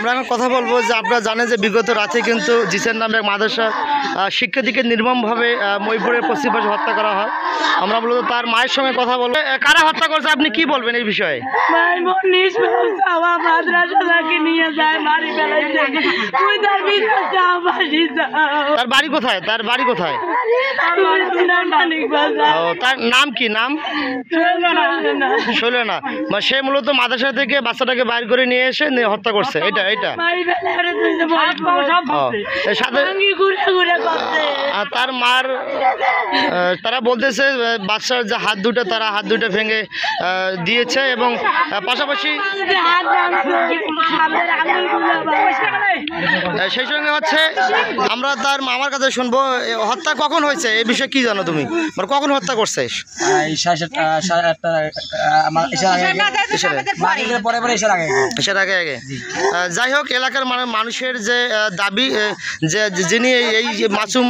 আমরা এখন কথা বলবো যে আপনারা জানেন যে বিগত রাতে কিন্তু জিসের নামে এক মাদ্রাসা শিক্ষার্থীকে নির্মমভাবে মহিপুরের পশ্চিম পাশে হত্যা করা হয়। আমরা মূলত তার মায়ের সঙ্গে কথা বলবো। কারা হত্যা করছে আপনি কি বলবেন এই বিষয়ে? তার বাড়ি কোথায়? তার নাম কি? নাম শৈলনা। সে মূলত মাদ্রাসা থেকে বাচ্চাটাকে বাইর করে নিয়ে এসে হত্যা করছে। এটা তার মার তারা বলতেছে বাচ্চার যে হাত দুটো ভেঙে দিয়েছে এবং পাশাপাশি সেই সঙ্গে হচ্ছে আমরা তার মামার কাছে শুনবো হত্যা কখন হয়েছে এই বিষয়ে কি জানো তুমি? মানে কখন হত্যা করছে? আগে। যাই হোক, এলাকার মানুষের যে দাবি যে যিনি এই মাসুম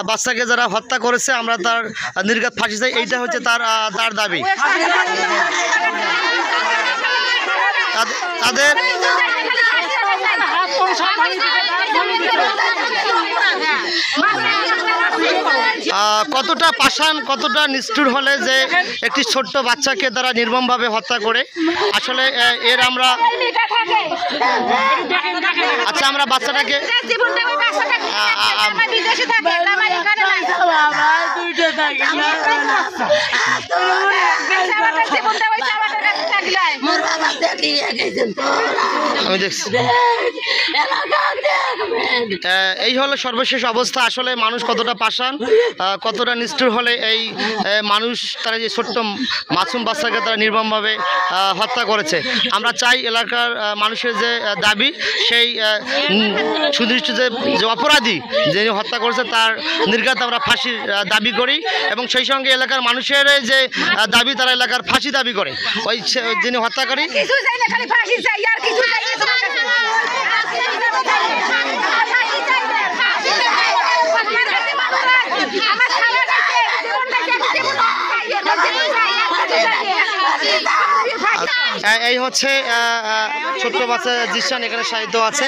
বাচ্চাকে যারা হত্যা করেছে আমরা তার নির্ঘাত ফাঁসি চাই, এইটা হচ্ছে তার দাবি। তাদের কতটা পাষাণ, কতটা নিষ্ঠুর হলে যে একটি ছোট্ট বাচ্চাকে তারা নির্মমভাবে হত্যা করে। আসলে এর আমরা আমরা বাচ্চাটাকে আমি দেখছি। এই হলো সর্বশেষ অবস্থা। আসলে মানুষ কতটা পাষাণ, কতটা নিষ্ঠুর হলে এই মানুষ তারা যে ছোট্ট মাসুম বাচ্চাকে তারা নির্মমভাবে হত্যা করেছে। আমরা চাই এলাকার মানুষের যে দাবি সেই সুনির্দিষ্ট যে অপরাধী যিনি হত্যা করেছে তার নির্ঘাত আমরা ফাঁসির দাবি করি এবং সেই সঙ্গে এলাকার মানুষের যে দাবি তারা এলাকার ফাঁসি দাবি করে ওই যিনি হত্যাকারী। এই হচ্ছে ছোট্ট বাচ্চা জিসান এখানে সাহিত্য আছে।